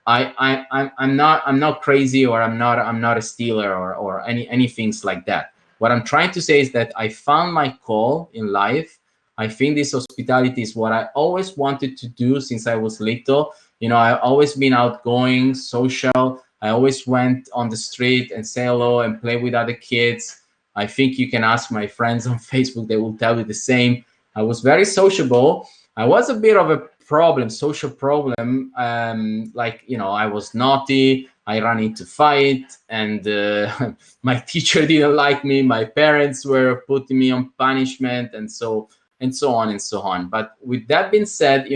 I'm not crazy, or I'm not a stealer, or any things like that. What I'm trying to say is that I found my call in life. I think this hospitality is what I always wanted to do since I was little. I've always been outgoing, social. I always went on the street and say hello and play with other kids. I think you can ask my friends on Facebook, they will tell you the same. I was very sociable. I was a bit of a problem, social problem. I was naughty. I ran into fight, and my teacher didn't like me. My parents were putting me on punishment, and so on and so on. But with that being said,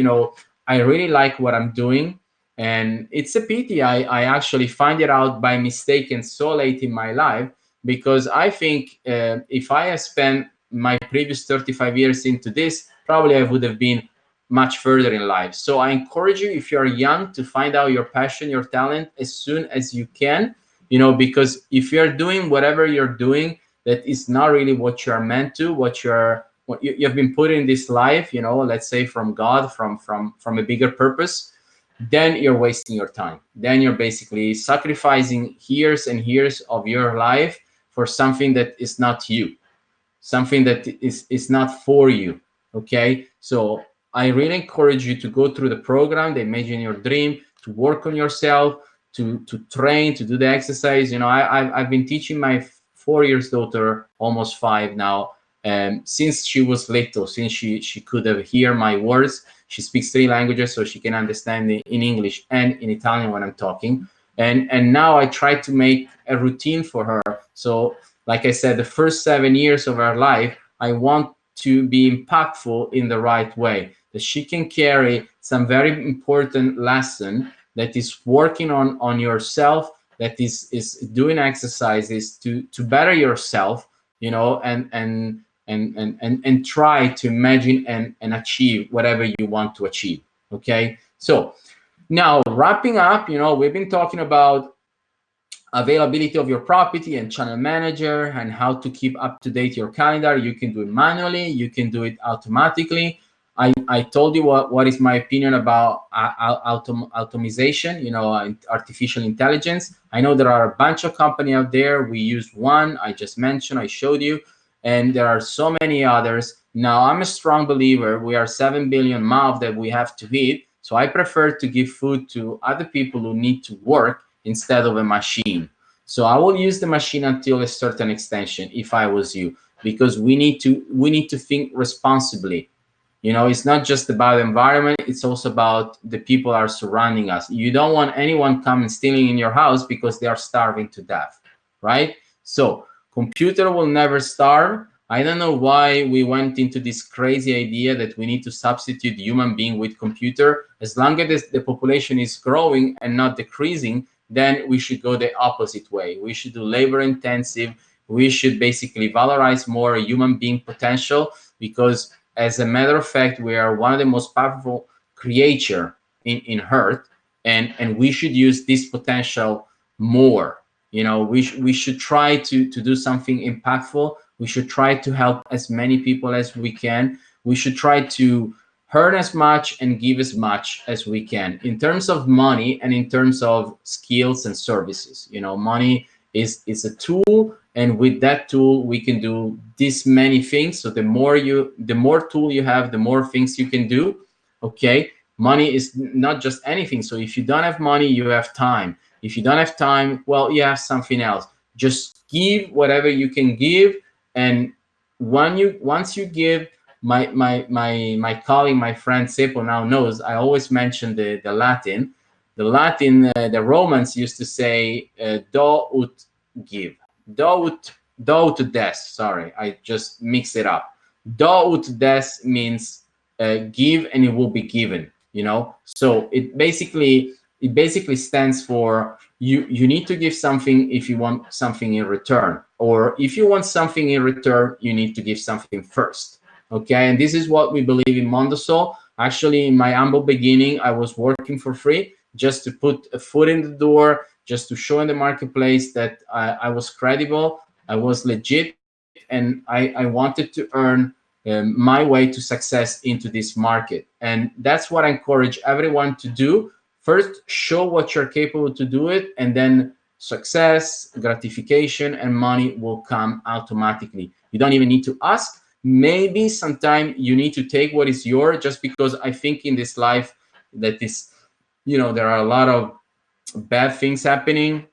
I really like what I'm doing, and it's a pity I actually find it out by mistake and so late in my life, because I think if I had spent my previous 35 years into this, probably I would have been much further in life. So I encourage you, if you're young, to find out your passion, your talent as soon as you can, because if you're doing whatever you're doing that is not really what you're meant to, what you've been put in this life, let's say from God, from a bigger purpose, then you're wasting your time. Then you're basically sacrificing years and years of your life for something that is not you, something that is not for you. Okay, so I really encourage you to go through the program, the Imagine Your Dream, to work on yourself, to train, to do the exercise. I've been teaching my 4 years daughter, almost five now, since she was little, since she could have hear my words. She speaks three languages, so she can understand in English and in Italian when I'm talking. And now I try to make a routine for her. So like I said, the first 7 years of her life, I want to be impactful in the right way, that she can carry some very important lesson, that is working on yourself, that is doing exercises to better yourself, and try to imagine and achieve whatever you want to achieve. Okay, so now wrapping up, we've been talking about availability of your property and channel manager, and how to keep up to date your calendar. You can do it manually, you can do it automatically. I told you what is my opinion about automation, artificial intelligence. I know there are a bunch of companies out there. We use one I just mentioned, I showed you, and there are so many others. Now, I'm a strong believer. We are 7 billion mouths that we have to eat. So I prefer to give food to other people who need to work instead of a machine. So I will use the machine until a certain extension if I was you, because we need to think responsibly. It's not just about the environment, it's also about the people are surrounding us. You don't want anyone coming stealing in your house because they are starving to death, right? So computer will never starve. I don't know why we went into this crazy idea that we need to substitute human being with computer. As long as the population is growing and not decreasing, then we should go the opposite way. We should do labor intensive. We should basically valorize more human being potential, because as a matter of fact, we are one of the most powerful creature in Earth, and we should use this potential more. We should try to do something impactful. We should try to help as many people as we can. We should try to earn as much and give as much as we can in terms of money and in terms of skills and services. Money is a tool, and with that tool we can do this many things. So the more tool you have, the more things you can do. Okay, Money is not just anything. So if you don't have money, you have time. If you don't have time, well, you have something else. Just give whatever you can give, and once you give, my colleague, my friend Seppo now knows. I always mention the Latin. The Romans used to say, "Do ut give." Do ut des. Sorry, I just mix it up. Do ut des means give and it will be given. So it basically stands for you need to give something if you want something in return, or if you want something in return, you need to give something first. Okay, and this is what we believe in Mondosol. Actually, in my humble beginning, I was working for free just to put a foot in the door, just to show in the marketplace that I was credible, I was legit, and I wanted to earn my way to success into this market. And that's what I encourage everyone to do. First, show what you're capable to do it, and then success, gratification, and money will come automatically. You don't even need to ask. Maybe sometime you need to take what is yours, just because I think in this life that there are a lot of bad things happening.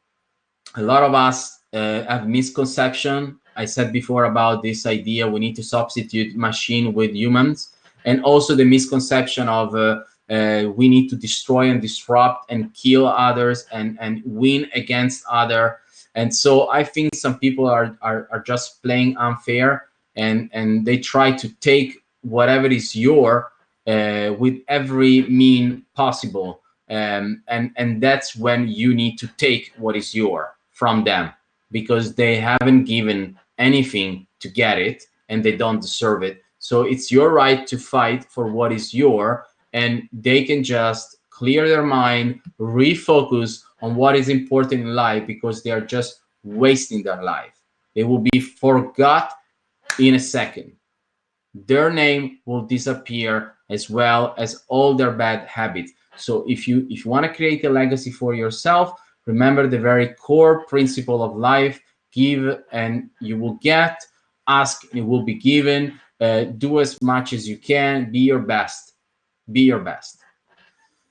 A lot of us have misconception. I said before about this idea we need to substitute machine with humans, and also the misconception of we need to destroy and disrupt and kill others and win against other. And so I think some people are just playing unfair, and they try to take whatever is your with every mean possible. And that's when you need to take what is your from them, because they haven't given anything to get it and they don't deserve it. So it's your right to fight for what is your, and they can just clear their mind, refocus on what is important in life, because they are just wasting their life. They will be forgot in a second. Their name will disappear, as well as all their bad habits. So if you want to create a legacy for yourself, remember the very core principle of life: give and you will get, ask and it will be given. Do as much as you can, be your best. Be your best.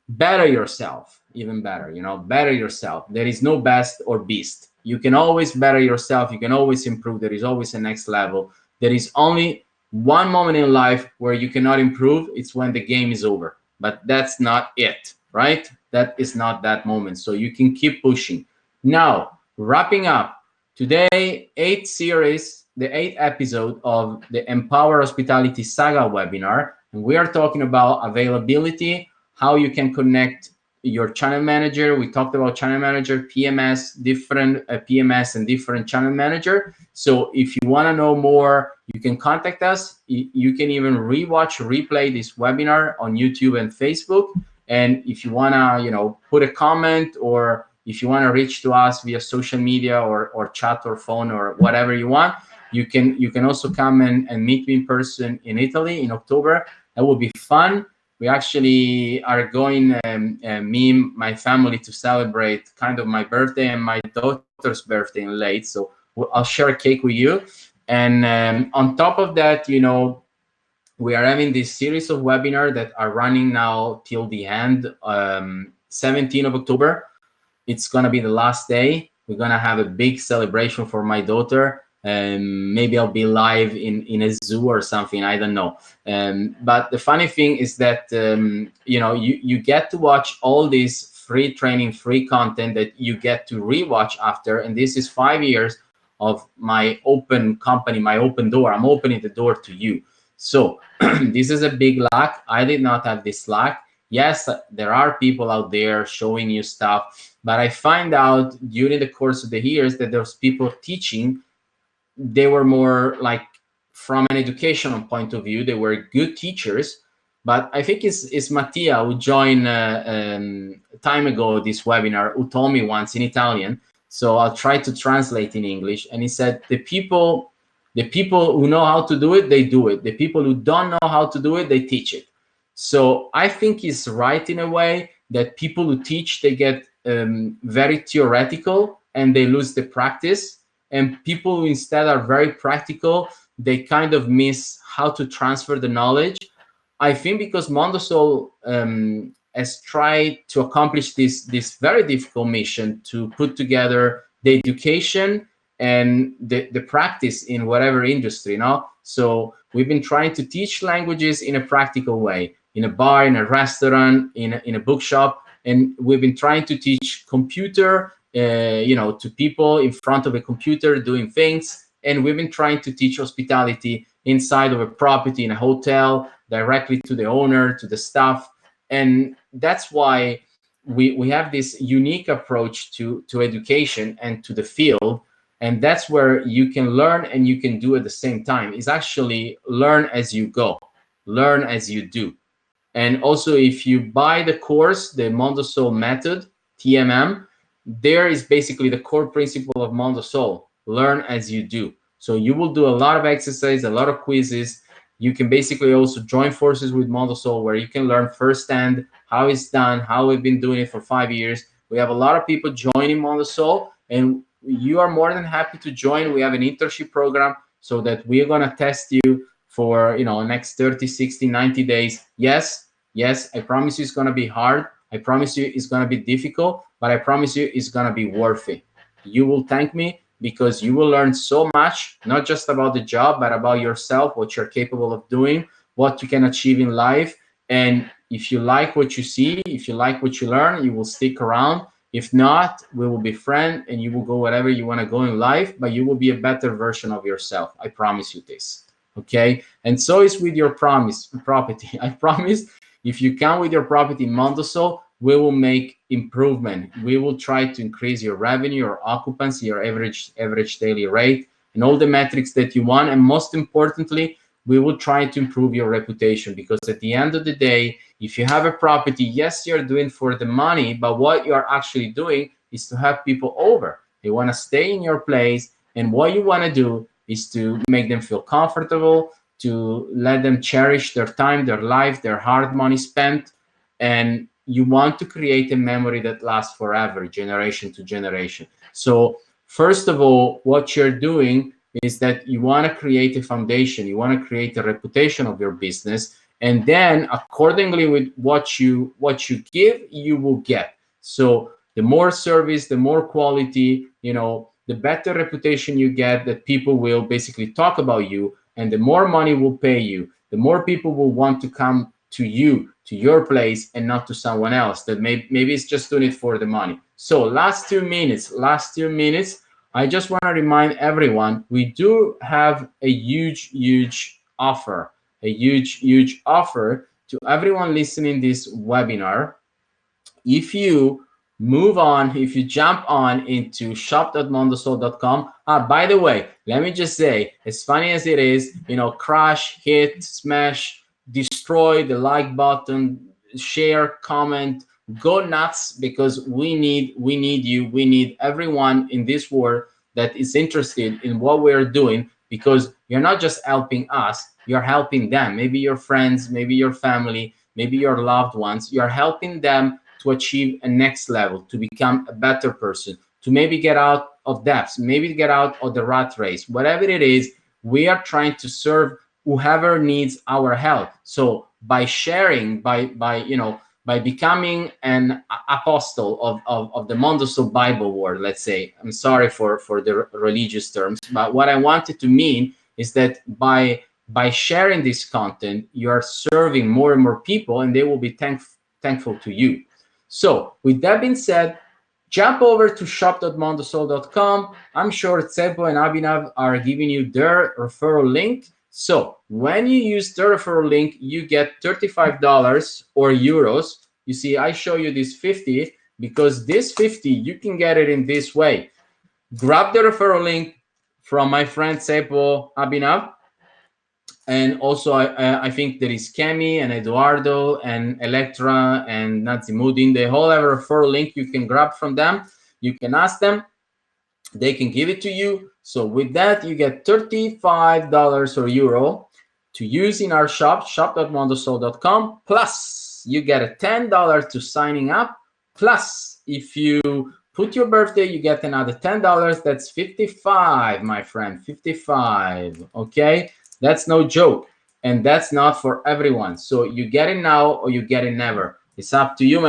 Better yourself, even better. Better yourself. There is no best or beast. You can always better yourself. You can always improve. There is always a next level. There is only one moment in life where you cannot improve. It's when the game is over. But that's not it, right? That is not that moment. So you can keep pushing. Now, wrapping up today, the eighth episode of the Empower Hospitality Saga webinar. And we are talking about availability, how you can connect your channel manager. We talked about channel manager, PMS, different PMS and different channel manager. So if you want to know more, you can contact us. You can even replay this webinar on YouTube and Facebook. And if you want to, put a comment, or if you want to reach to us via social media or chat or phone or whatever you want, you can also come and meet me in person in Italy in October. That will be fun. We actually are going, me and my family, to celebrate kind of my birthday and my daughter's birthday in late. So I'll share a cake with you. And on top of that, we are having this series of webinars that are running now till the end, 17th of October. It's going to be the last day. We're going to have a big celebration for my daughter. Maybe I'll be live in a zoo or something. I don't know. But the funny thing is that, you get to watch all this free training, free content that you get to rewatch after. And this is 5 years of my open company, my open door. I'm opening the door to you. So this is a big luck. I did not have this luck. Yes, there are people out there showing you stuff, but I find out during the course of the years that there's people teaching. They were more like, from an educational point of view, they were good teachers. But I think it's Mattia who joined time ago this webinar, who told me once in Italian. So I'll try to translate in English. And he said, the people who know how to do it, they do it. The people who don't know how to do it, they teach it. So I think he's right in a way that people who teach, they get very theoretical and they lose the practice. And people who instead are very practical, they kind of miss how to transfer the knowledge. I think because Mondosol has tried to accomplish this very difficult mission to put together the education and the practice in whatever industry, So we've been trying to teach languages in a practical way, in a bar, in a restaurant, in a bookshop, and we've been trying to teach computer, to people in front of a computer doing things, and we've been trying to teach hospitality inside of a property, in a hotel, directly to the owner, to the staff. And that's why we have this unique approach to education and to the field. And that's where you can learn and you can do at the same time. Is actually learn as you go, learn as you do. And also, if you buy the course, the Mondosol method, TMM, there is basically the core principle of Mondosol: learn as you do. So you will do a lot of exercise, a lot of quizzes. You can basically also join forces with Mondosol, where you can learn firsthand how it's done, how we've been doing it for 5 years. We have a lot of people joining Mondosol, and you are more than happy to join. We have an internship program so that we're going to test you for next 30, 60, 90 days. Yes, I promise you it's going to be hard. I promise you it's going to be difficult, but I promise you it's going to be worth it. You will thank me, because you will learn so much, not just about the job, but about yourself, what you're capable of doing, what you can achieve in life. And if you like what you see, if you like what you learn, you will stick around. If not, we will be friends, and you will go wherever you want to go in life, but you will be a better version of yourself. I promise you this. Okay? And so is with your property. I promise, if you come with your property in Mondosol, we will make improvement. We will try to increase your revenue, your occupancy, your average daily rate, and all the metrics that you want. And most importantly, we will try to improve your reputation, because at the end of the day, if you have a property, yes, you're doing for the money, but what you're actually doing is to have people over. They want to stay in your place, and what you want to do is to make them feel comfortable, to let them cherish their time, their life, their hard money spent. And you want to create a memory that lasts forever, generation to generation. So first of all, what you're doing is that you want to create a foundation, you want to create a reputation of your business, and then accordingly with what you give, you will get. So the more service, the more quality, the better reputation you get, that people will basically talk about you, and the more money will pay you, the more people will want to come to you, to your place, and not to someone else that maybe it's just doing it for the money. So last 2 minutes, I just want to remind everyone, we do have a huge offer, huge offer to everyone listening this webinar. If you if you jump on into shop.mondosol.com. By the way, let me just say, as funny as it is, crash, hit, smash, destroy the like button, share, comment, go nuts, because we need you. We need everyone in this world that is interested in what we're doing, because you're not just helping us, you're helping them. Maybe your friends, maybe your family, maybe your loved ones. You're helping them to achieve a next level, to become a better person, to maybe get out of debts, maybe get out of the rat race. Whatever it is, we are trying to serve whoever needs our help. So by sharing, by becoming an apostle of the Mondosol Bible word, let's say. I'm sorry for the religious terms, but what I wanted to mean is that by sharing this content, you are serving more and more people, and they will be thankful to you. So with that being said, jump over to shop.mondosol.com. I'm sure Tsepo and Abhinav are giving you their referral link. So when you use the referral link, you get $35 or euros. You see, I show you this 50 because this 50, you can get it in this way. Grab the referral link from my friend Tsepo, Abhinav. And also, I think there is Kemi and Eduardo and Electra and Nazimudin. They all have a referral link you can grab from them. You can ask them. They can give it to you. So with that, you get $35 or euro to use in our shop, shop.mondosol.com. Plus, you get a $10 to signing up. Plus, if you put your birthday, you get another $10. That's 55, my friend, 55. Okay? That's no joke. and that's not for everyone. So you get it now or you get it never. It's up to you, my